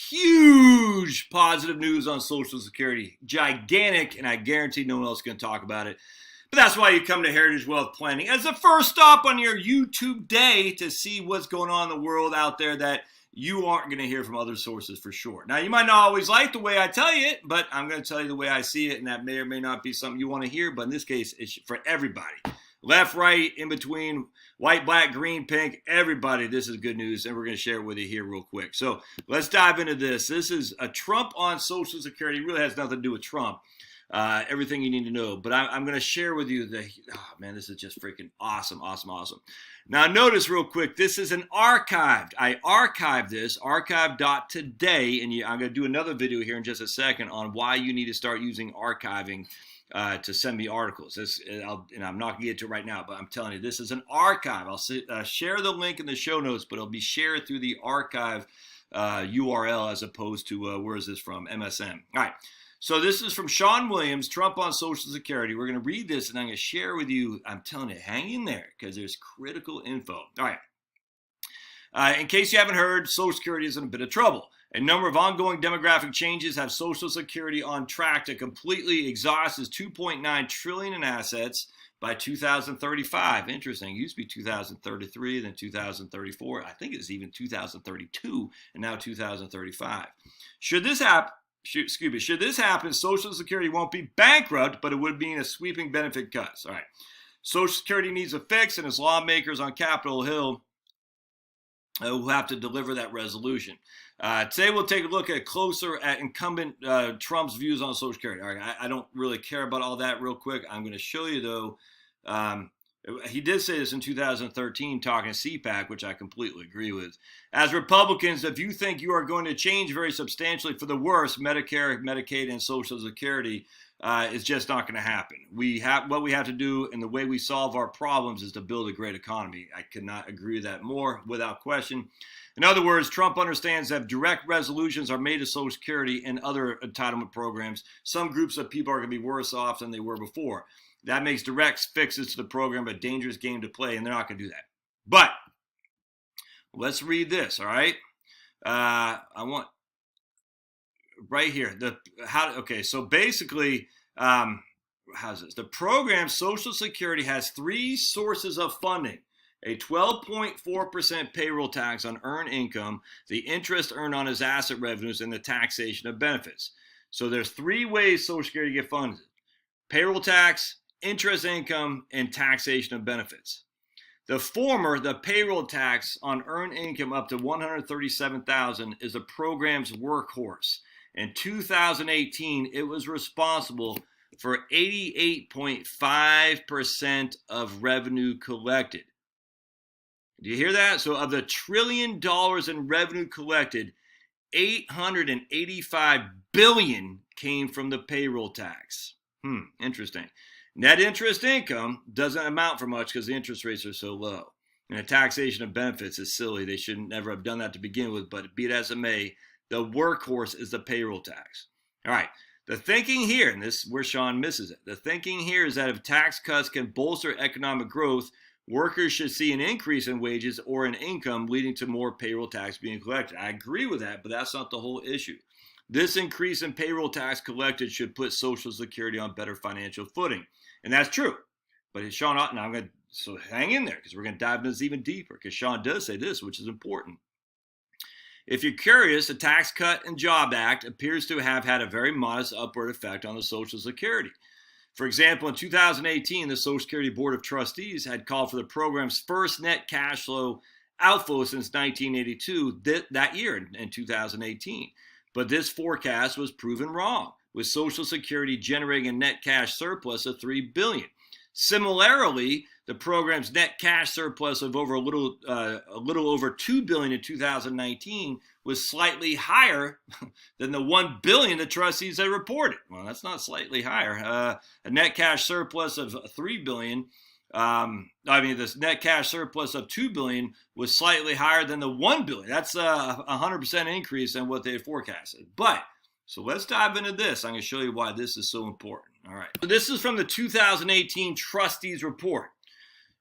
Huge positive news on Social Security. Gigantic, and I guarantee no one else is going to talk about it. But that's why you come to Heritage Wealth Planning as the first stop on your YouTube day to see what's going on in the world out there that you aren't going to hear from other sources for sure. Now, you might not always like the way I tell you it, but I'm going to tell you the way I see it, and that may or may not be something you want to hear, but in this case, it's for everybody. Left, right, in between, white, black, green, pink, everybody, this is good news, and we're going to share it with you here real quick. So let's dive into this. This is a Trump on Social Security. It really has nothing to do with Trump. Everything you need to know. But I'm going to share with you this is just freaking awesome. Now, notice real quick, this is an archived. I archived this, archive.today, and I'm going to do another video here in just a second on why you need to start using archiving to send me articles. And I'm not going to get to it right now, but I'm telling you, this is an archive. I'll share the link in the show notes, but it'll be shared through the archive URL as opposed to, where is this from? MSN. All right. So this is from Sean Williams, Trump on Social Security. We're going to read this, and I'm going to share with you. I'm telling you, hang in there because there's critical info. All right. In case you haven't heard, Social Security is in a bit of trouble. A number of ongoing demographic changes have Social Security on track to completely exhaust its $2.9 trillion in assets by 2035. Interesting. It used to be 2033, then 2034. I think it's even 2032, and now 2035. Should this happen, Social Security won't be bankrupt, but it would mean a sweeping benefit cuts. All right. Social Security needs a fix, and its lawmakers on Capitol Hill will have to deliver that resolution. Today, we'll take a look closer at incumbent Trump's views on Social Security. All right, I don't really care about all that real quick. I'm going to show you, though. He did say this in 2013 talking to CPAC, which I completely agree with. As Republicans, if you think you are going to change very substantially for the worse, Medicare, Medicaid, and Social Security is just not going to happen. What we have to do and the way we solve our problems is to build a great economy. I could not agree with that more without question. In other words, Trump understands that if direct resolutions are made to Social Security and other entitlement programs, some groups of people are going to be worse off than they were before. That makes direct fixes to the program a dangerous game to play, and they're not going to do that. But let's read this, all right? I want right here. So basically, how's this? The program Social Security has three sources of funding: a 12.4% payroll tax on earned income, the interest earned on his asset revenues, and the taxation of benefits. So there's three ways Social Security get funded: payroll tax, interest income, and taxation of benefits. The former, the payroll tax on earned income up to $137,000, is the program's workhorse. In 2018, it was responsible for 88.5% of revenue collected. Do you hear that? So of the $1 trillion in revenue collected, $885 billion came from the payroll tax. Interesting. Net interest income doesn't amount for much because the interest rates are so low. And the taxation of benefits is silly. They should never have done that to begin with, but be it as it may, the workhorse is the payroll tax. All right. The thinking here, and this is where Sean misses it, the thinking here is that if tax cuts can bolster economic growth, workers should see an increase in wages or in income, leading to more payroll tax being collected. I agree with that, but that's not the whole issue. This increase in payroll tax collected should put Social Security on better financial footing. And that's true. But Sean, so hang in there because we're going to dive into this even deeper because Sean does say this, which is important. If you're curious, the Tax Cut and Job Act appears to have had a very modest upward effect on the Social Security. For example, in 2018, the Social Security Board of Trustees had called for the program's first net cash flow outflow since 1982 that year in 2018. But this forecast was proven wrong, with Social Security generating a net cash surplus of $3 billion. Similarly, the program's net cash surplus of a little over $2 billion in 2019 was slightly higher than the $1 billion the trustees had reported. Well, that's not slightly higher. A net cash surplus of $3 billion. This net cash surplus of $2 billion was slightly higher than the $1 billion. That's a 100% increase than what they had forecasted. So let's dive into this. I'm going to show you why this is so important. All right. So this is from the 2018 Trustees Report.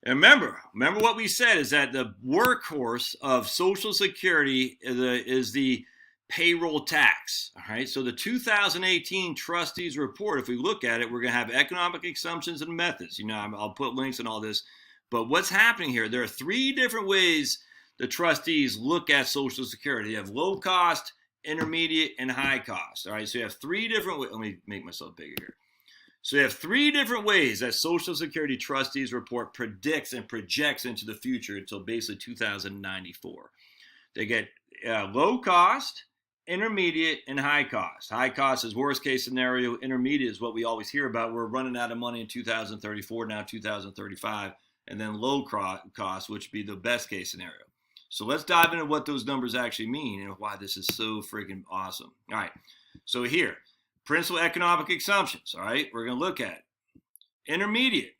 And remember what we said is that the workhorse of Social Security is the payroll tax. All right, so the 2018 Trustees Report, if we look at it, we're going to have economic assumptions and methods. You know, I'll put links and all this. But what's happening here, there are 3 different ways the trustees look at Social Security. You have low cost, intermediate, and high cost. All right, so you have 3 different ways. Let me make myself bigger here. So you have 3 different ways that Social Security Trustees Report predicts and projects into the future until basically 2094. They get low cost, intermediate, and high cost. High cost is worst case scenario. Intermediate is what we always hear about. We're running out of money in 2034, now 2035. And then low cost, which would be the best case scenario. So let's dive into what those numbers actually mean and why this is so freaking awesome. All right, so here, principal economic assumptions. All right, we're going to look at intermediate,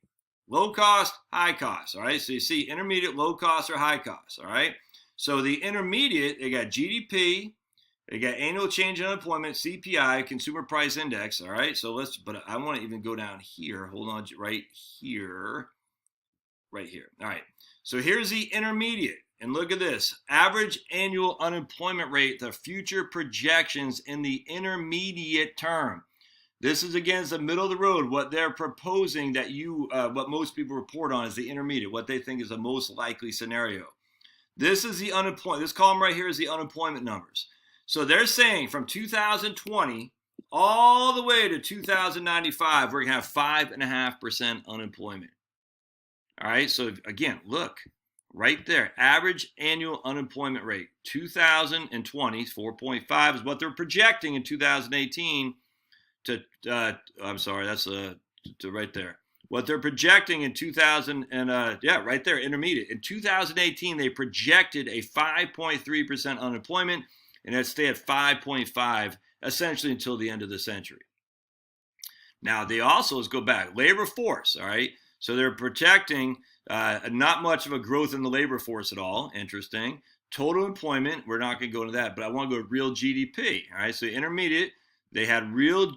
low cost, high cost. All right, so you see intermediate, low cost, or high cost. All right, so the intermediate, they got GDP, they got annual change in unemployment, CPI, consumer price index. All right, so but I want to even go down here. Hold on, right here. Right here. All right. So here's the intermediate. And look at this. Average annual unemployment rate, the future projections in the intermediate term. This is against the middle of the road. What they're proposing that what most people report on is the intermediate, what they think is the most likely scenario. This is the unemployment. This column right here is the unemployment numbers. So they're saying from 2020 all the way to 2095, we're going to have 5.5% unemployment. All right, so again, look, right there, average annual unemployment rate, 2020, 4.5 is what they're projecting in 2018 to, I'm sorry, that's to right there. What they're projecting in 2000, and right there, intermediate. In 2018, they projected a 5.3% unemployment, and it'd stay at 5.5 essentially until the end of the century. Now, they also, let's go back, labor force, all right? So they're projecting not much of a growth in the labor force at all. Interesting. Total employment, we're not going to go into that, but I want to go to real GDP. All right, so intermediate, they had real,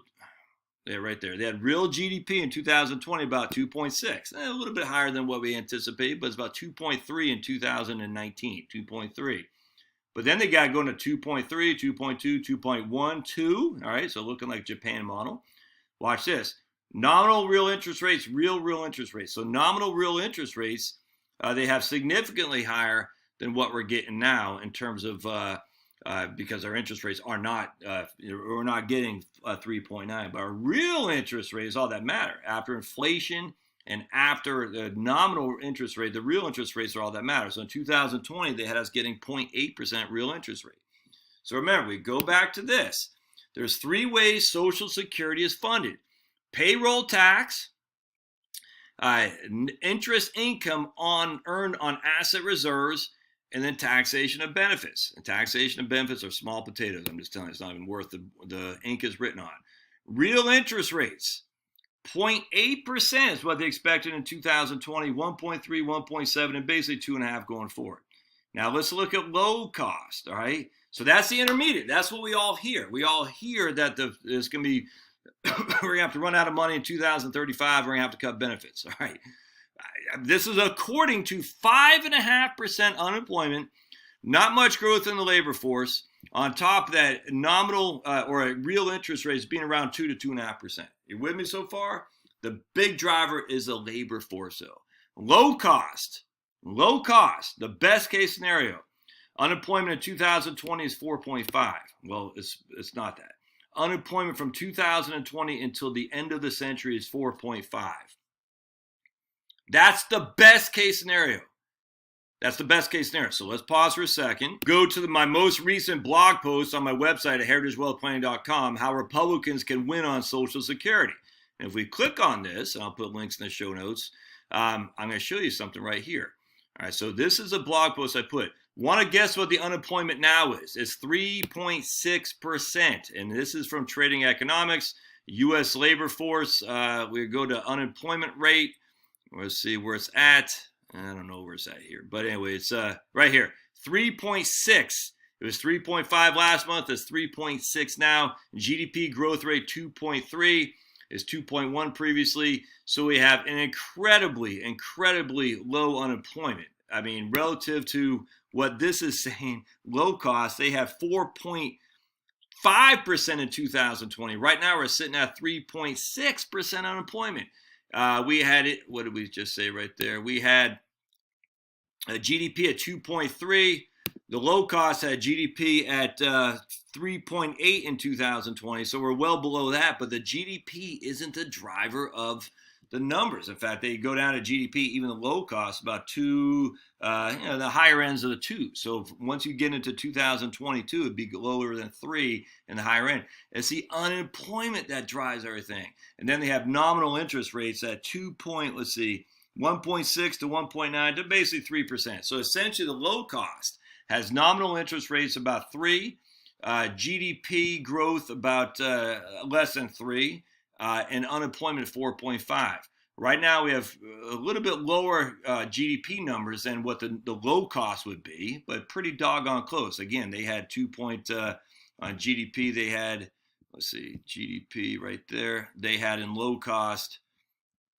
right there. They had real GDP in 2020 about 2.6, a little bit higher than what we anticipated, but it's about 2.3 in 2019, 2.3. But then they got going to 2.3, 2.2, 2.12. All right, so looking like Japan model. Watch this. Nominal real interest rates, real interest rates. So nominal real interest rates, they have significantly higher than what we're getting now in terms of because our interest rates are not, we're not getting 3.9, but our real interest rate is all that matter. After inflation and after the nominal interest rate, the real interest rates are all that matter. So in 2020, they had us getting 0.8% real interest rate. So remember, we go back to this. There's 3 ways Social Security is funded. Payroll tax, interest income earned on asset reserves, and then taxation of benefits. And taxation of benefits are small potatoes. I'm just telling you, it's not even worth the ink is written on. Real interest rates, 0.8% is what they expected in 2020, 1.3, 1.7, and basically 2.5 going forward. Now let's look at low cost, all right? So that's the intermediate. That's what we all hear. We all hear that there's going to be we're going to have to run out of money in 2035. We're going to have to cut benefits. All right. This is according to 5.5% unemployment, not much growth in the labor force. On top of that, nominal or a real interest rate is being around 2 to 2.5%. You with me so far? The big driver is the labor force, though. Low cost, the best case scenario. Unemployment in 2020 is 4.5. Well, it's not that. Unemployment from 2020 until the end of the century is 4.5. That's the best case scenario. That's the best case scenario. So let's pause for a second. Go to my most recent blog post on my website at heritagewealthplanning.com, how Republicans can win on Social Security. And if we click on this, and I'll put links in the show notes, I'm going to show you something right here. All right, so this is a blog post I put. Want to guess what the unemployment now is? It's 3.6%. And this is from Trading Economics, U.S. labor force. We go to unemployment rate. Let's see where it's at. I don't know where it's at here. But anyway, it's right here. 3.6. It was 3.5 last month. It's 3.6 now. GDP growth rate 2.3 is 2.1 previously. So we have an incredibly low unemployment. I mean, relative to what this is saying, low cost, they have 4.8% 5% in 2020. Right now, we're sitting at 3.6% unemployment. We had it. What did we just say right there? We had a GDP at 2.3. The low cost had GDP at 3.8 in 2020. So we're well below that. But the GDP isn't the driver of the numbers. In fact, they go down to GDP, even the low cost, about two, the higher ends of the two. So once you get into 2022, it'd be lower than 3 in the higher end. It's the unemployment that drives everything. And then they have nominal interest rates at 1.6 to 1.9 to basically 3%. So essentially the low cost has nominal interest rates about 3, GDP growth about less than 3, and unemployment 4.5. Right now we have a little bit lower GDP numbers than what the low cost would be, but pretty doggone close. Again, they had 2 point on GDP. They had, let's see, GDP right there. They had in low cost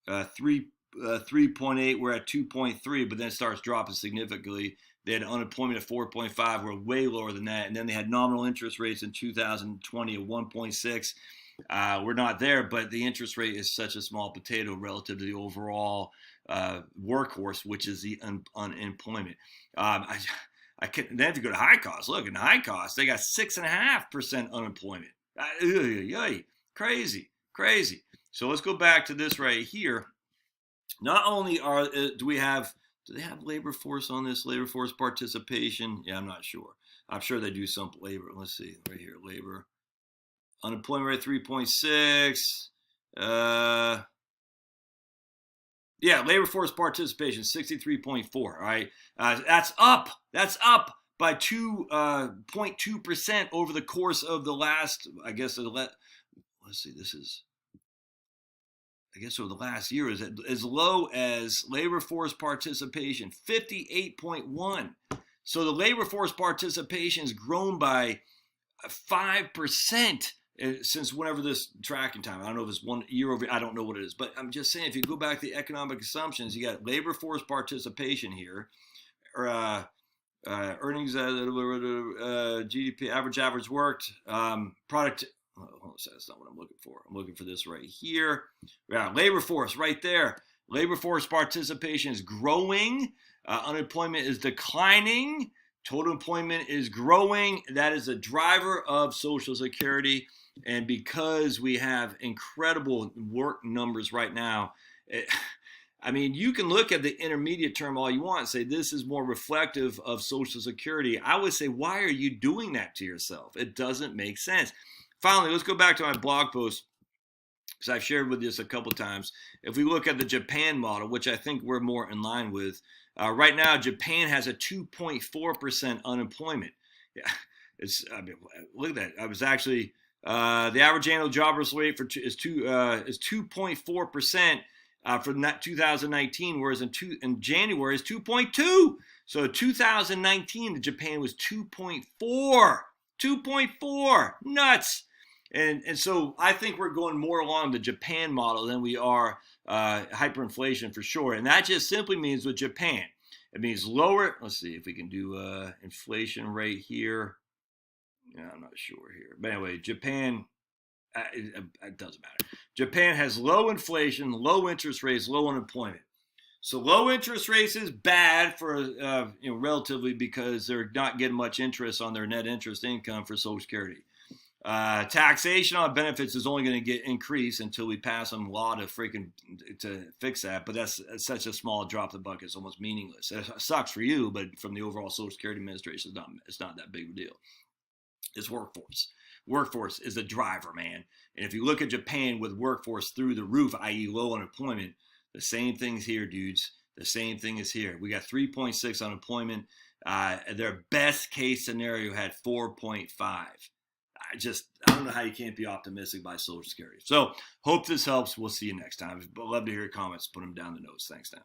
3.8. We're at 2.3, but then it starts dropping significantly. They had unemployment at 4.5. We're way lower than that. And then they had nominal interest rates in 2020 of 1.6. We're not there, but the interest rate is such a small potato relative to the overall workhorse, which is the unemployment. I can't, then if you go to high cost, look, in high cost, they got 6.5% unemployment. Crazy. So let's go back to this right here. Not only do they have labor force on this, labor force participation? Yeah, I'm not sure. I'm sure they do some labor. Let's see, right here, labor. Unemployment rate 3.6. Labor force participation 63.4. All right, that's up by 2.2% over the course of the last. Let's see. This is. Over the last year is as low as labor force participation 58.1. So the labor force participation has grown by 5%. Since whenever this tracking time, I don't know if it's 1 year over, I don't know what it is, but I'm just saying, if you go back to the economic assumptions, you got labor force participation here, or earnings, GDP, average worked, product. That's not what I'm looking for. I'm looking for this right here. Yeah, labor force right there. Labor force participation is growing. Unemployment is declining. Total employment is growing. That is a driver of Social Security. And because we have incredible work numbers right now, you can look at the intermediate term all you want and say this is more reflective of Social Security. I would say, why are you doing that to yourself? It doesn't make sense. Finally, let's go back to my blog post, because I've shared with this a couple times. If we look at the Japan model, which I think we're more in line with, right now Japan has a 2.4% unemployment. Yeah, look at that. I was actually the average annual jobless rate is 2.4% for 2019, whereas in January is 2.2. So 2019, Japan was 2.4. 2.4, nuts. And so I think we're going more along the Japan model than we are hyperinflation for sure. And that just simply means with Japan, it means lower. Let's see if we can do inflation rate here. Yeah, I'm not sure here. But anyway, Japan, it doesn't matter. Japan has low inflation, low interest rates, low unemployment. So low interest rates is bad for relatively, because they're not getting much interest on their net interest income for Social Security. Taxation on benefits is only going to get increased until we pass some law to fix that. But that's such a small drop in the bucket; it's almost meaningless. It sucks for you, but from the overall Social Security Administration, it's not that big of a deal. It's workforce. Workforce is the driver, man. And if you look at Japan with workforce through the roof, i.e., low unemployment. The same thing's here, dudes. The same thing is here. We got 3.6 unemployment. Their best case scenario had 4.5. I don't know how you can't be optimistic by Social Security. So hope this helps. We'll see you next time. I'd love to hear your comments. Put them down in the notes. Thanks now.